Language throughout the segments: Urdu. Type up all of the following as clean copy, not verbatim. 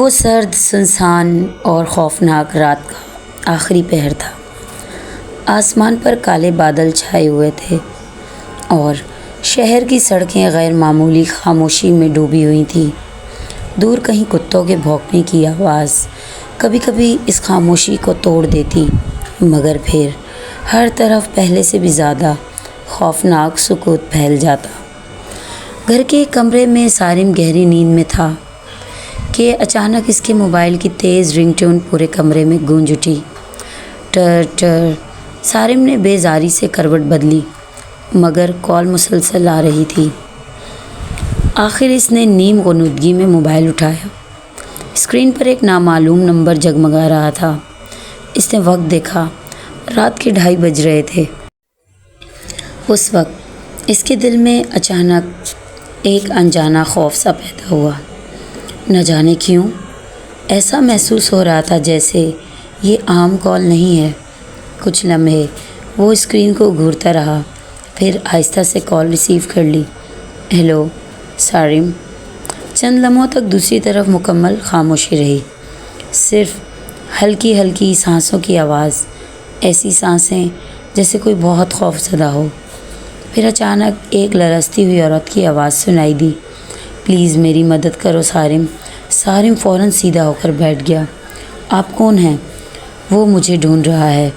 وہ سرد سنسان اور خوفناک رات کا آخری پہر تھا۔ آسمان پر کالے بادل چھائے ہوئے تھے اور شہر کی سڑکیں غیر معمولی خاموشی میں ڈوبی ہوئی تھیں۔ دور کہیں کتوں کے بھونکنے کی آواز کبھی کبھی اس خاموشی کو توڑ دیتی، مگر پھر ہر طرف پہلے سے بھی زیادہ خوفناک سکوت پھیل جاتا۔ گھر کے ایک کمرے میں سارم گہری نیند میں تھا کہ اچانک اس کے موبائل کی تیز رنگ ٹون پورے کمرے میں گونج اٹھی۔ ٹر ٹر۔ سارم نے بیزاری سے کروٹ بدلی، مگر کال مسلسل آ رہی تھی۔ آخر اس نے نیم غنودگی میں موبائل اٹھایا۔ اسکرین پر ایک نامعلوم نمبر جگمگا رہا تھا۔ اس نے وقت دیکھا، رات کے 2:30 بج رہے تھے۔ اس وقت اس کے دل میں اچانک ایک انجانا خوف سا پیدا ہوا۔ نہ جانے کیوں ایسا محسوس ہو رہا تھا جیسے یہ عام کال نہیں ہے۔ کچھ لمحے وہ اسکرین کو گھورتا رہا، پھر آہستہ سے کال ریسیو کر لی۔ ہیلو سارم۔ چند لمحوں تک دوسری طرف مکمل خاموشی رہی، صرف ہلکی ہلکی سانسوں کی آواز، ایسی سانسیں جیسے کوئی بہت خوف زدہ ہو۔ پھر اچانک ایک لرزتی ہوئی عورت کی آواز سنائی دی، پلیز میری مدد کرو سارم۔ سارم فوراً سیدھا ہو کر بیٹھ گیا۔ آپ کون ہیں؟ وہ مجھے ڈھونڈ رہا ہے۔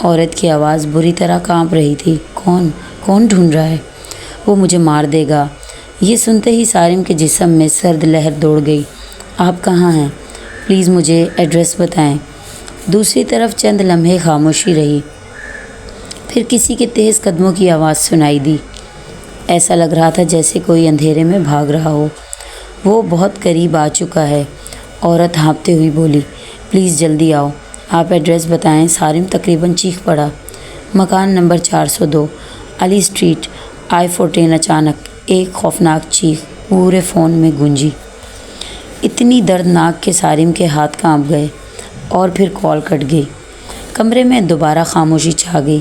عورت کی آواز بری طرح کانپ رہی تھی۔ کون ڈھونڈ رہا ہے؟ وہ مجھے مار دے گا۔ یہ سنتے ہی سارم کے جسم میں سرد لہر دوڑ گئی۔ آپ کہاں ہیں؟ پلیز مجھے ایڈریس بتائیں۔ دوسری طرف چند لمحے خاموشی رہی، پھر کسی کے تیز قدموں کی آواز سنائی دی۔ ایسا لگ رہا تھا جیسے کوئی اندھیرے میں بھاگ رہا ہو۔ وہ بہت قریب آ چکا ہے۔ عورت ہانپتے ہوئی بولی، پلیز جلدی آؤ، آپ ایڈریس بتائیں۔ سارم تقریباً چیخ پڑا، مکان نمبر 402 علی اسٹریٹ I-14۔ اچانک ایک خوفناک چیخ پورے فون میں گونجی، اتنی دردناک کہ سارم کے ہاتھ کانپ گئے اور پھر کال کٹ گئی۔ کمرے میں دوبارہ خاموشی چھا گئی۔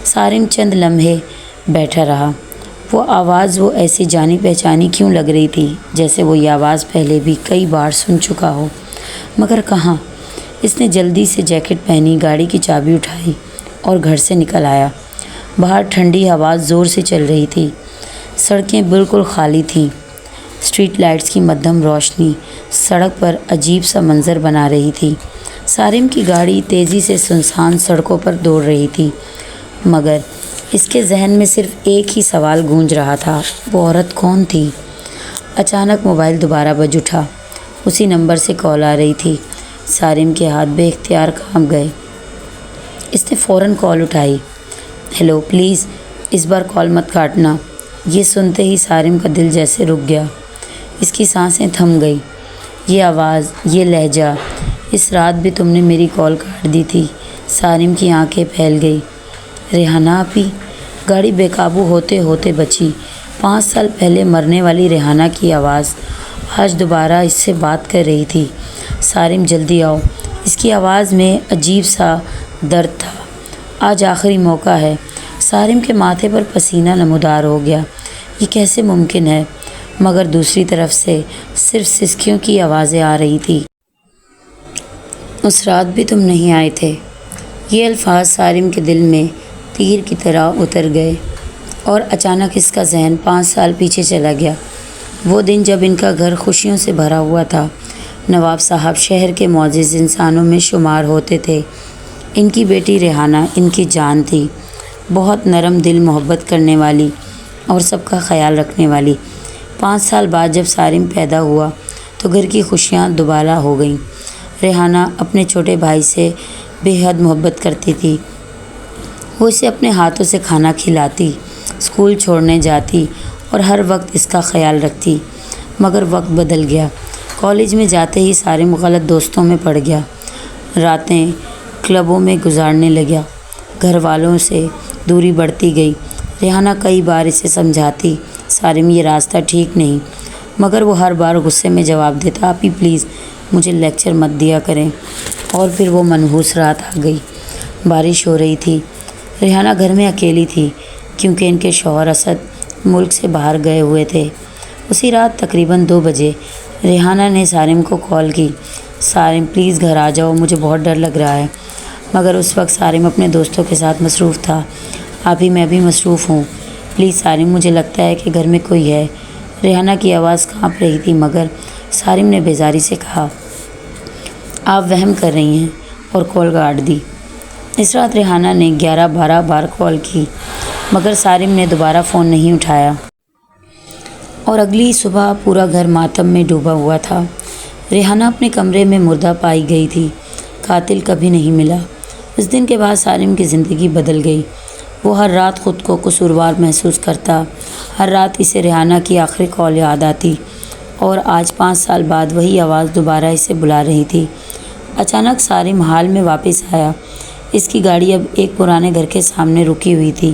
سارم چند لمحے بیٹھا رہا۔ وہ ایسی جانی پہچانی کیوں لگ رہی تھی، جیسے وہ یہ آواز پہلے بھی کئی بار سن چکا ہو، مگر کہاں؟ اس نے جلدی سے جیکٹ پہنی، گاڑی کی چابی اٹھائی اور گھر سے نکل آیا۔ باہر ٹھنڈی ہوا زور سے چل رہی تھی، سڑکیں بالکل خالی تھیں۔ اسٹریٹ لائٹس کی مدھم روشنی سڑک پر عجیب سا منظر بنا رہی تھی۔ سارم کی گاڑی تیزی سے سنسان سڑکوں پر دوڑ رہی تھی، مگر اس کے ذہن میں صرف ایک ہی سوال گونج رہا تھا، وہ عورت کون تھی؟ اچانک موبائل دوبارہ بج اٹھا۔ اسی نمبر سے کال آ رہی تھی۔ سارم کے ہاتھ بے اختیار کانپ گئے۔ اس نے فوراً کال اٹھائی۔ ہیلو پلیز اس بار کال مت کاٹنا۔ یہ سنتے ہی سارم کا دل جیسے رک گیا، اس کی سانسیں تھم گئی۔ یہ آواز، یہ لہجہ، اس رات بھی تم نے میری کال کاٹ دی تھی۔ سارم کی آنکھیں پھیل گئی۔ ریحانہ آپی؟ گاڑی بے قابو ہوتے ہوتے بچی۔ 5 سال پہلے مرنے والی ریحانہ کی آواز آج دوبارہ اس سے بات کر رہی تھی۔ سارم جلدی آؤ۔ اس کی آواز میں عجیب سا درد تھا۔ آج آخری موقع ہے۔ سارم کے ماتھے پر پسینہ نمودار ہو گیا۔ یہ کیسے ممکن ہے؟ مگر دوسری طرف سے صرف سسکیوں کی آوازیں آ رہی تھی۔ اس رات بھی تم نہیں آئے تھے۔ یہ الفاظ سارم کے دل میں تیر کی طرح اتر گئے اور اچانک اس کا ذہن 5 سال پیچھے چلا گیا۔ وہ دن جب ان کا گھر خوشیوں سے بھرا ہوا تھا۔ نواب صاحب شہر کے معزز انسانوں میں شمار ہوتے تھے۔ ان کی بیٹی ریحانہ ان کی جان تھی، بہت نرم دل، محبت کرنے والی اور سب کا خیال رکھنے والی۔ 5 سال بعد جب سارم پیدا ہوا تو گھر کی خوشیاں دوبالا ہو گئیں۔ ریحانہ اپنے چھوٹے بھائی سے بے حد محبت کرتی تھی۔ وہ اسے اپنے ہاتھوں سے کھانا کھلاتی، اسکول چھوڑنے جاتی اور ہر وقت اس کا خیال رکھتی۔ مگر وقت بدل گیا۔ کالج میں جاتے ہی سارم غلط دوستوں میں پڑ گیا، راتیں کلبوں میں گزارنے لگا، گھر والوں سے دوری بڑھتی گئی۔ ریحانہ کئی بار اسے سمجھاتی، سارم یہ راستہ ٹھیک نہیں، مگر وہ ہر بار غصے میں جواب دیتا، آپی پلیز مجھے لیکچر مت دیا کریں۔ اور پھر وہ منحوس رات آ گئی۔ بارش ہو رہی تھی۔ ریحانہ گھر میں اکیلی تھی کیونکہ ان کے شوہر اسد ملک سے باہر گئے ہوئے تھے۔ اسی رات تقریباً 2 بجے ریحانہ نے سارم کو کال کی۔ سارم پلیز گھر آ جاؤ، مجھے بہت ڈر لگ رہا ہے۔ مگر اس وقت سارم اپنے دوستوں کے ساتھ مصروف تھا۔ ابھی میں بھی مصروف ہوں، پلیز سارم، مجھے لگتا ہے کہ گھر میں کوئی ہے۔ ریحانہ کی آواز کانپ رہی تھی مگر سارم نے بیزاری سے کہا، آپ وہم کر رہی ہیں، اور کال کاٹ دی۔ اس رات ریحانہ نے 11-12 بار کال کی مگر سارم نے دوبارہ فون نہیں اٹھایا، اور اگلی صبح پورا گھر ماتم میں ڈوبا ہوا تھا۔ ریحانہ اپنے کمرے میں مردہ پائی گئی تھی، قاتل کبھی نہیں ملا۔ اس دن کے بعد سارم کی زندگی بدل گئی۔ وہ ہر رات خود کو قصوروار محسوس کرتا، ہر رات اسے ریحانہ کی آخری کال یاد آتی، اور آج 5 سال بعد وہی آواز دوبارہ اسے بلا رہی تھی۔ اچانک سارم حال میں واپس آیا۔ اس کی گاڑی اب ایک پرانے گھر کے سامنے رکی ہوئی تھی،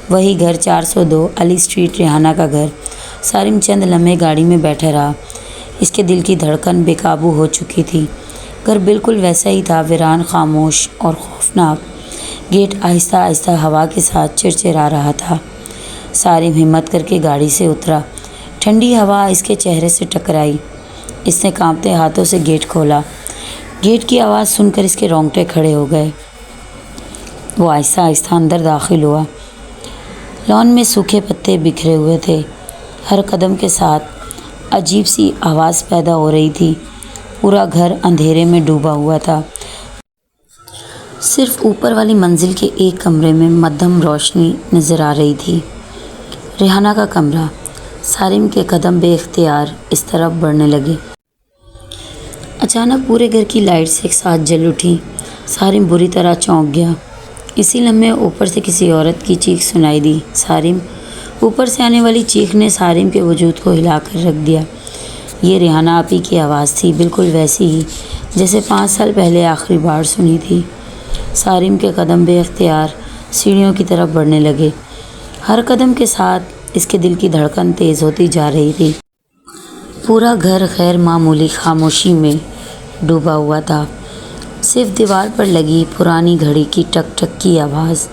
وہی گھر 402 علی اسٹریٹ، ریحانہ کا گھر۔ سارم چند لمحے گاڑی میں بیٹھا رہا، اس کے دل کی دھڑکن بے قابو ہو چکی تھی۔ گھر بالکل ویسا ہی تھا، ویران، خاموش اور خوفناک۔ گیٹ آہستہ آہستہ ہوا کے ساتھ چرچرا رہا تھا۔ سارم ہمت کر کے گاڑی سے اترا۔ ٹھنڈی ہوا اس کے چہرے سے ٹکرائی۔ اس نے کانپتے ہاتھوں سے گیٹ کھولا۔ گیٹ کی آواز سن کر اس کے رونگٹے کھڑے ہو گئے۔ وہ آہستہ آہستہ اندر داخل ہوا۔ لان میں سوکھے پتے بکھرے ہوئے تھے۔ ہر قدم کے ساتھ عجیب سی آواز پیدا ہو رہی تھی۔ پورا گھر اندھیرے میں ڈوبا ہوا تھا۔ صرف اوپر والی منزل کے ایک کمرے میں مدھم روشنی نظر آ رہی تھی، ریحانہ کا کمرہ۔ سارم کے قدم بے اختیار اس طرف بڑھنے لگے۔ اچانک پورے گھر کی لائٹس ایک ساتھ جل اٹھیں۔ سارم بری طرح چونک گیا۔ اسی لمحے اوپر سے کسی عورت کی چیخ سنائی دی۔ سارم! اوپر سے آنے والی چیخ نے سارم کے وجود کو ہلا کر رکھ دیا۔ یہ ریحانہ آپی کی آواز تھی، بالکل ویسی ہی جیسے 5 سال پہلے آخری بار سنی تھی۔ سارم کے قدم بے اختیار سیڑھیوں کی طرف بڑھنے لگے۔ ہر قدم کے ساتھ اس کے دل کی دھڑکن تیز ہوتی جا رہی تھی۔ پورا گھر غیر معمولی خاموشی میں ڈوبا ہوا تھا۔ صرف دیوار پر لگی پرانی گھڑی کی ٹک ٹک کی آواز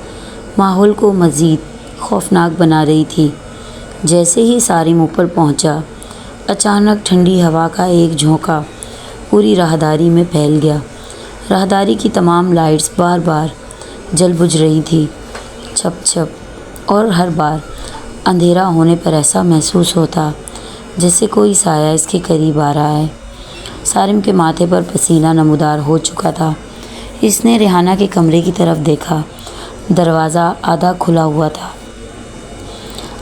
ماحول کو مزید خوفناک بنا رہی تھی۔ جیسے ہی سارم اوپر پہنچا، اچانک ٹھنڈی ہوا کا ایک جھونکا پوری راہداری میں پھیل گیا۔ راہداری کی تمام لائٹس بار بار جل بجھ رہی تھی، چھپ چھپ، اور ہر بار اندھیرا ہونے پر ایسا محسوس ہوتا جیسے کوئی سایہ اس کے قریب آ رہا ہے۔ سارم کے ماتھے پر پسینہ نمودار ہو چکا تھا۔ اس نے ریحانہ کے کمرے کی طرف دیکھا۔ دروازہ آدھا کھلا ہوا تھا۔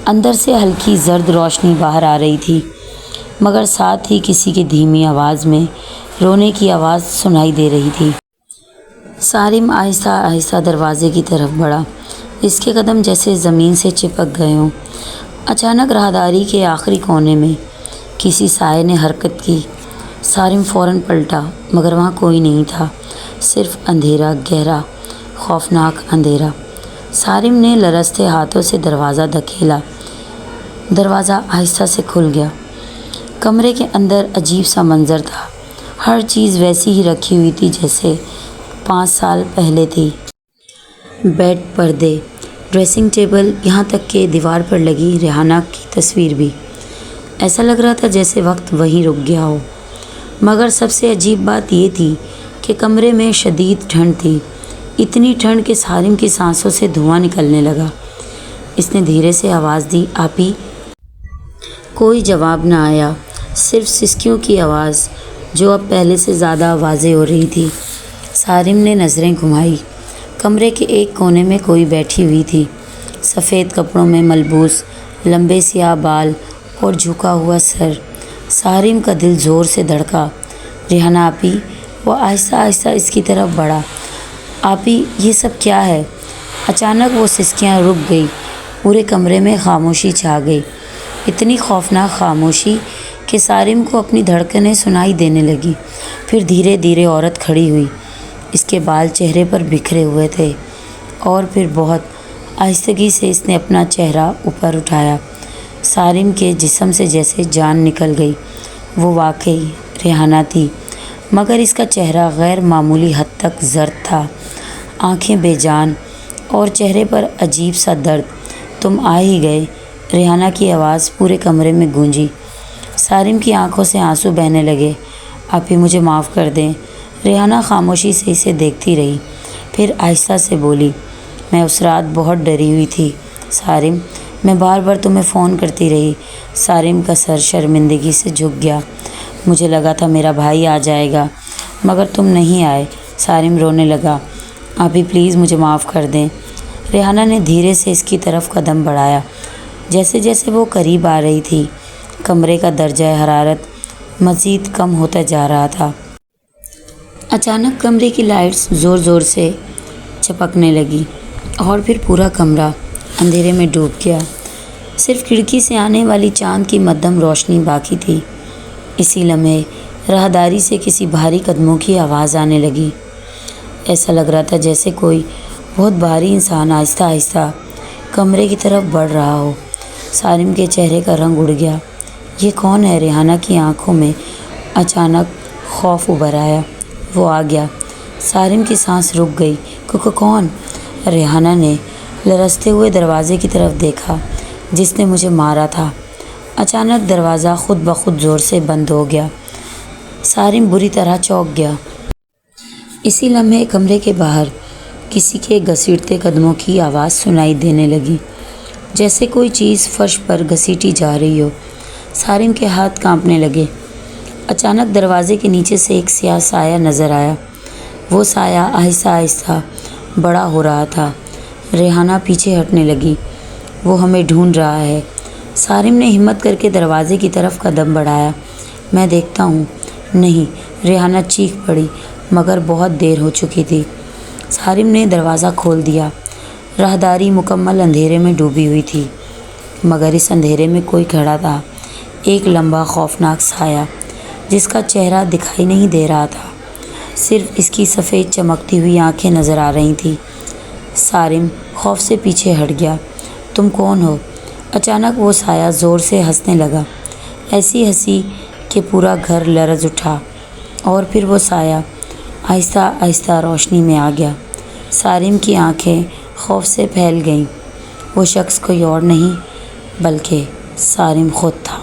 اندر سے ہلکی زرد روشنی باہر آ رہی تھی، مگر ساتھ ہی کسی کی دھیمی آواز میں رونے کی آواز سنائی دے رہی تھی۔ سارم آہستہ آہستہ دروازے کی طرف بڑھا۔ اس کے قدم جیسے زمین سے چپک گئے ہوں۔ اچانک راہداری کے آخری کونے میں کسی سائے نے حرکت کی۔ سارم فوراً پلٹا مگر وہاں کوئی نہیں تھا، صرف اندھیرا، گہرا خوفناک اندھیرا۔ سارم نے لرزتے ہاتھوں سے دروازہ دھکیلا۔ دروازہ آہستہ سے کھل گیا۔ کمرے کے اندر عجیب سا منظر تھا۔ ہر چیز ویسی ہی رکھی ہوئی تھی جیسے 5 سال پہلے تھی۔ بیڈ، پردے، ڈریسنگ ٹیبل، یہاں تک کہ دیوار پر لگی ریحانہ کی تصویر بھی۔ ایسا لگ رہا تھا جیسے وقت وہیں رک گیا ہو۔ مگر سب سے عجیب بات یہ تھی کہ کمرے میں شدید ٹھنڈ تھی، اتنی ٹھنڈ کہ سارم کی سانسوں سے دھواں نکلنے لگا۔ اس نے دھیرے سے آواز دی، آپی! کوئی جواب نہ آیا، صرف سسکیوں کی آواز جو اب پہلے سے زیادہ واضح ہو رہی تھی۔ سارم نے نظریں گھمائی۔ کمرے کے ایک کونے میں کوئی بیٹھی ہوئی تھی، سفید کپڑوں میں ملبوس، لمبے سیاہ بال اور جھکا ہوا سر۔ سارم کا دل زور سے دھڑکا۔ ریحانہ آپی! وہ آہستہ آہستہ اس کی طرف بڑھا۔ آپی، یہ سب کیا ہے؟ اچانک وہ سسکیاں رک گئی۔ پورے کمرے میں خاموشی چھا گئی، اتنی خوفناک خاموشی کہ سارم کو اپنی دھڑکنیں سنائی دینے لگی۔ پھر دھیرے دھیرے عورت کھڑی ہوئی۔ اس کے بال چہرے پر بکھرے ہوئے تھے، اور پھر بہت آہستگی سے اس نے اپنا چہرہ اوپر اٹھایا۔ سارم کے جسم سے جیسے جان نکل گئی۔ وہ واقعی ریحانہ تھی، مگر اس کا چہرہ غیر معمولی حد تک زرد تھا، آنکھیں بے جان اور چہرے پر عجیب سا درد۔ تم آ ہی گئے! ریحانہ کی آواز پورے کمرے میں گونجی۔ سارم کی آنکھوں سے آنسو بہنے لگے۔ آپ ہی مجھے معاف کر دیں۔ ریحانہ خاموشی سے اسے دیکھتی رہی، پھر آہستہ سے بولی، میں اس رات بہت ڈری ہوئی تھی سارم، میں بار بار تمہیں فون کرتی رہی۔ سارم کا سر شرمندگی سے جھک گیا۔ مجھے لگا تھا میرا بھائی آ جائے گا، مگر تم نہیں آئے۔ سارم رونے لگا۔ آپ ہی پلیز مجھے معاف کر دیں۔ ریحانہ نے دھیرے سے اس کی طرف قدم بڑھایا۔ جیسے جیسے وہ قریب آ رہی تھی، کمرے کا درجہ حرارت مزید کم ہوتا جا رہا تھا۔ اچانک کمرے کی لائٹس زور زور سے چپکنے لگی اور پھر پورا کمرہ اندھیرے میں ڈوب گیا۔ صرف کھڑکی سے آنے والی چاند کی مدھم روشنی باقی تھی۔ اسی لمحے راہداری سے کسی بھاری قدموں کی آواز آنے لگی۔ ایسا لگ رہا تھا جیسے کوئی بہت بھاری انسان آہستہ آہستہ کمرے کی طرف بڑھ رہا ہو۔ سارم کے چہرے کا رنگ اڑ گیا۔ یہ کون ہے؟ ریحانہ کی آنکھوں میں اچانک خوف ابھر آیا۔ وہ آ گیا۔ سارم کی سانس رک گئی۔ کون؟ ریحانہ نے لرزتے ہوئے دروازے کی طرف دیکھا جس نے مجھے مارا تھا۔ اچانک دروازہ خود بخود زور سے بند ہو گیا۔ سارم بری طرح چونک گیا۔ اسی لمحے کمرے کے باہر کسی کے گھسیٹتے قدموں کی آواز سنائی دینے لگی، جیسے کوئی چیز فرش پر گھسیٹی جا رہی ہو۔ سارم کے ہاتھ کانپنے لگے۔ اچانک دروازے کے نیچے سے ایک سیاہ سایہ نظر آیا۔ وہ سایہ آہستہ آہستہ بڑا ہو رہا تھا۔ ریحانہ پیچھے ہٹنے لگی۔ وہ ہمیں ڈھونڈ رہا ہے۔ سارم نے ہمت کر کے دروازے کی طرف قدم بڑھایا۔ میں دیکھتا ہوں۔ نہیں، ریحانہ چیخ پڑی، مگر بہت دیر ہو چکی تھی۔ سارم نے دروازہ کھول دیا۔ راہداری مکمل اندھیرے میں ڈوبی ہوئی تھی، مگر اس اندھیرے میں کوئی کھڑا تھا، ایک لمبا خوفناک سایہ جس کا چہرہ دکھائی نہیں دے رہا تھا، صرف اس کی سفید چمکتی ہوئی آنکھیں نظر آ رہی تھیں۔ سارم خوف سے پیچھے ہٹ گیا۔ تم کون ہو؟ اچانک وہ سایہ زور سے ہنسنے لگا، ایسی ہنسی کہ پورا گھر لرز اٹھا، اور پھر وہ سایہ آہستہ آہستہ روشنی میں آ گیا۔ سارم کی آنکھیں خوف سے پھیل گئیں۔ وہ شخص کوئی اور نہیں بلکہ سارم خود تھا۔